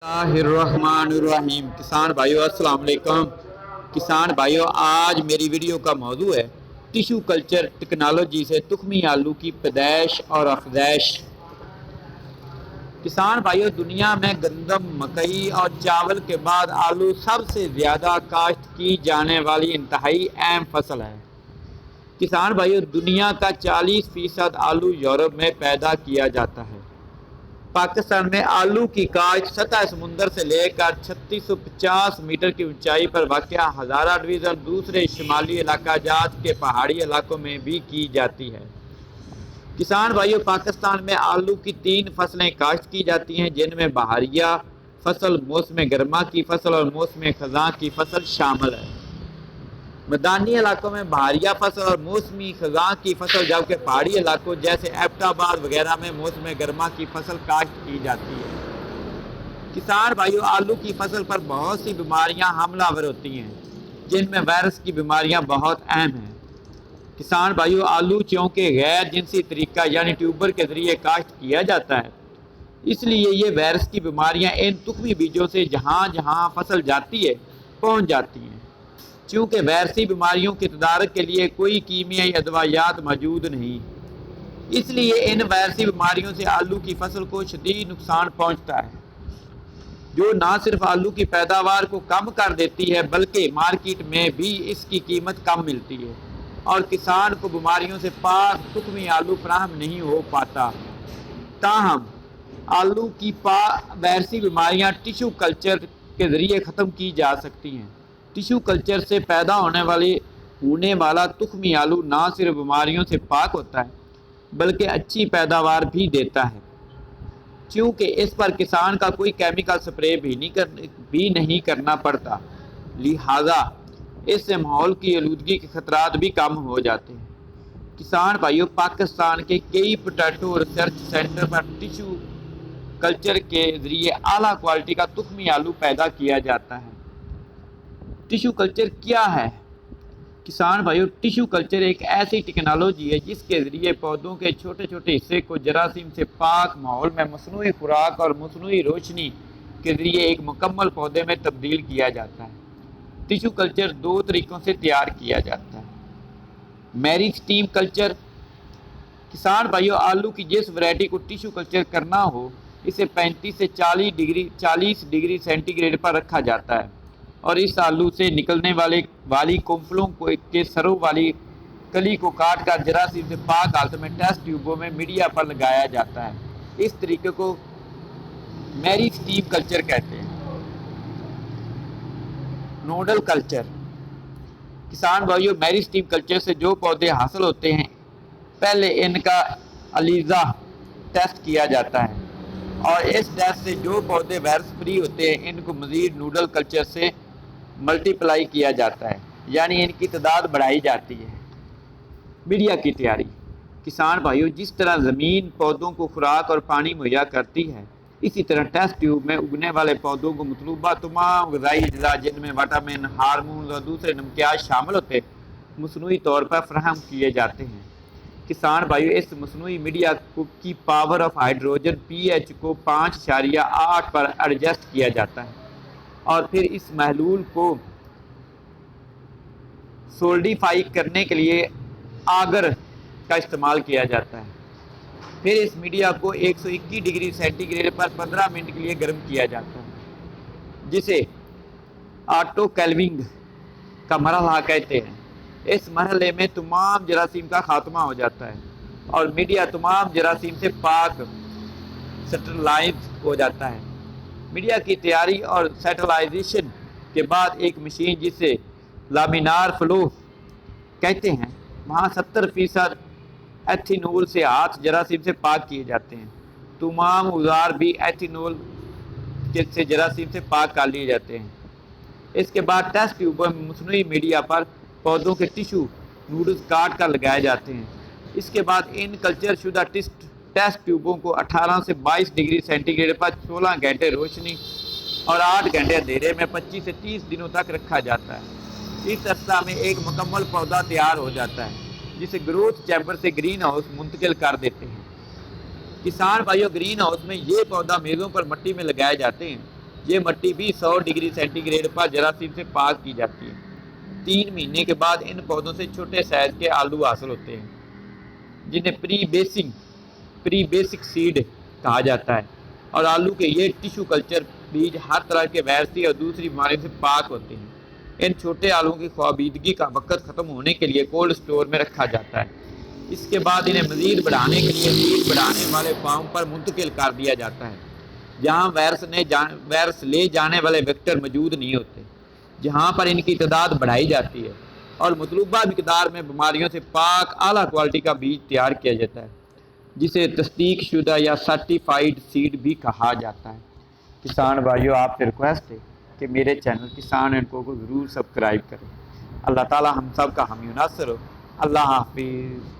बिस्मिल्लाहिर्रहमानिर्रहीम। किसान भाइयों अस्सलाम वालेकुम। किसान भाइयों, आज मेरी वीडियो का मौजू है टिशू कल्चर टेक्नोलॉजी से तुखमी आलू की पैदाइश और अफजैश। किसान भाइयों, दुनिया में गंदम, मकई और चावल के बाद आलू सबसे ज़्यादा काश्त की जाने वाली इंतहाई अहम फसल है। किसान भाइयों, दुनिया का 40% आलू यूरोप में पैदा किया जाता है। पाकिस्तान में आलू की काश्त सतह समुंदर से लेकर 3650 मीटर की ऊंचाई पर वाक़या हज़ारा डिवीज़न दूसरे शुमाली इलाका जात के पहाड़ी इलाकों में भी की जाती है। किसान भाइयों, पाकिस्तान में आलू की 3 फसलें काश्त की जाती हैं, जिनमें बहारिया फसल, मौसम गर्मा की फसल और मौसम खज़ां की फसल शामिल है। मैदानी इलाकों में बहारिया फसल और मौसमी खज़ां की फसल, जबकि पहाड़ी इलाकों जैसे एबटाबाद वगैरह में मौसम गर्मा की फसल काश्त की जाती है। किसान भाइयों, आलू की फसल पर बहुत सी बीमारियां हमलावर होती हैं, जिनमें वायरस की बीमारियां बहुत अहम हैं। किसान भाइयों, आलू चूँकि गैर जिनसी तरीका यानी ट्यूबर के ज़रिए काश्त किया जाता है, इसलिए ये वायरस की बीमारियां इन तुखमी बीजों से जहाँ जहाँ फसल जाती है पहुँच जाती हैं। चूँकि वायरसी बीमारियों के तदारक के लिए कोई कीमियाई अदवायात मौजूद नहीं, इसलिए इन वायरसी बीमारियों से आलू की फसल को शदीद नुकसान पहुँचता है, जो ना सिर्फ आलू की पैदावार को कम कर देती है, बल्कि मार्केट में भी इसकी कीमत कम मिलती है और किसान को बीमारियों से पाक तुखमी आलू फराहम नहीं हो पाता। ताहम आलू की वायरसी बीमारियां टिशू कल्चर के ज़रिए ख़त्म की जा सकती हैं। टिशू कल्चर से पैदा होने वाला तुखमी आलू ना सिर्फ बीमारियों से पाक होता है, बल्कि अच्छी पैदावार भी देता है, क्योंकि इस पर किसान का कोई केमिकल स्प्रे भी नहीं करना पड़ता। लिहाजा इससे माहौल की आलूदगी के खतरात भी कम हो जाते हैं। किसान भाइयों, पाकिस्तान के कई पोटैटो रिसर्च सेंटर पर टिशू कल्चर के ज़रिए आला क्वालिटी का तुखमी आलू पैदा किया जाता है। टिशू कल्चर क्या है? किसान भाइयों, टिशू कल्चर एक ऐसी टेक्नोलॉजी है जिसके ज़रिए पौधों के छोटे छोटे हिस्से को जरासीम से पाक माहौल में मसनूई खुराक और मसनूई रोशनी के ज़रिए एक मुकम्मल पौधे में तब्दील किया जाता है। टिशू कल्चर 2 तरीक़ों से तैयार किया जाता है। मेरिस्टीम कल्चर। किसान भाइयों, आलू की जिस वैरायटी को टिशू कल्चर करना हो, इसे 35 से 40 डिग्री सेंटीग्रेड पर रखा जाता है और इस आलू से निकलने वाली कोंफलों के सरों वाली कली को काट कर जरासीम से पाक हालत में टेस्ट ट्यूबों में मीडिया पर लगाया जाता है। इस तरीके को मेरिस्टीम कल्चर कहते हैं। Nodal culture. किसान भाइयों, मेरिस्टीम कल्चर से जो पौधे हासिल होते हैं, पहले इनका अलीजा टेस्ट किया जाता है और इस टेस्ट से जो पौधे वायरस फ्री होते हैं, इनको मज़ीद नोडल कल्चर से मल्टीप्लाई किया जाता है, यानी इनकी तादाद बढ़ाई जाती है। मीडिया की तैयारी। किसान भाइयों, जिस तरह ज़मीन पौधों को खुराक और पानी मुहैया करती है, इसी तरह टेस्ट ट्यूब में उगने वाले पौधों को मतलूबा तमाम ग़िज़ाई अज्जा, जिनमें विटामिन, हार्मोन और दूसरे नमकियात शामिल होते, मसनूई तौर पर फराहम किए जाते हैं। किसान भाइयों, इस मसनूई मीडिया की पावर ऑफ हाइड्रोजन pH को 5.8 पर एडजस्ट किया जाता है और फिर इस महलूल को सोल्डिफाई करने के लिए आगर का इस्तेमाल किया जाता है। फिर इस मीडिया को 121 डिग्री सेंटीग्रेड पर 15 मिनट के लिए गर्म किया जाता है, जिसे ऑटो कैल्विंग का मरहला कहते हैं। इस मरहले में तमाम जरासीम का खात्मा हो जाता है और मीडिया तमाम जरासीम से पाक सेटलाइज हो जाता है। मीडिया की तैयारी और सेटलाइजेशन के बाद एक मशीन, जिसे लामिनार फ्लो कहते हैं, वहाँ 70% एथिनोल से हाथ जरासीम से पाक किए जाते हैं। तमाम औजार भी एथिनोल से जरासीम से पाक कर लिए जाते हैं। इसके बाद टेस्ट ट्यूबों में मसनूई मीडिया पर पौधों के टिशू नूडल्स काट कर लगाए जाते हैं। इसके बाद इन कल्चर शुदा टेस्ट ट्यूबों को 18 से 22 डिग्री सेंटीग्रेड पर 16 घंटे रोशनी और 8 घंटे अंधेरे में 25 से 30 दिनों तक रखा जाता है। इस अरसा में एक मुकम्मल पौधा तैयार हो जाता है, जिसे ग्रोथ चैम्बर से ग्रीन हाउस मुंतकिल कर देते हैं। किसान भाइयों, ग्रीन हाउस में ये पौधा मेज़ों पर मिट्टी में लगाए जाते हैं یہ مٹی بھی 100 ڈگری سینٹی گریڈ پر جراثیم سے پاک کی جاتی ہے۔ 3 مہینے کے بعد ان پودوں سے چھوٹے سائز کے آلو حاصل ہوتے ہیں جنہیں پری بیسک سیڈ کہا جاتا ہے، اور آلو کے یہ ٹیشو کلچر بیج ہر طرح کے وائرسی اور دوسری بیماریوں سے پاک ہوتے ہیں۔ ان چھوٹے آلووں کی خوابیدگی کا وقت ختم ہونے کے لیے کولڈ سٹور میں رکھا جاتا ہے۔ اس کے بعد انہیں مزید بڑھانے کے لیے سیڈ بڑھانے والے فارم پر منتقل کر دیا جاتا ہے، جہاں وائرس لے جانے والے ویکٹر موجود نہیں ہوتے، جہاں پر ان کی تعداد بڑھائی جاتی ہے اور مطلوبہ مقدار میں بیماریوں سے پاک اعلیٰ کوالٹی کا بیج تیار کیا جاتا ہے، جسے تصدیق شدہ یا سرٹیفائیڈ سیڈ بھی کہا جاتا ہے۔ کسان بھائیو، آپ سے ریکویسٹ ہے کہ میرے چینل کسان انفو کو ضرور سبسکرائب کریں۔ اللہ تعالی ہم سب کا حامی و ناصر ہو۔ اللہ حافظ۔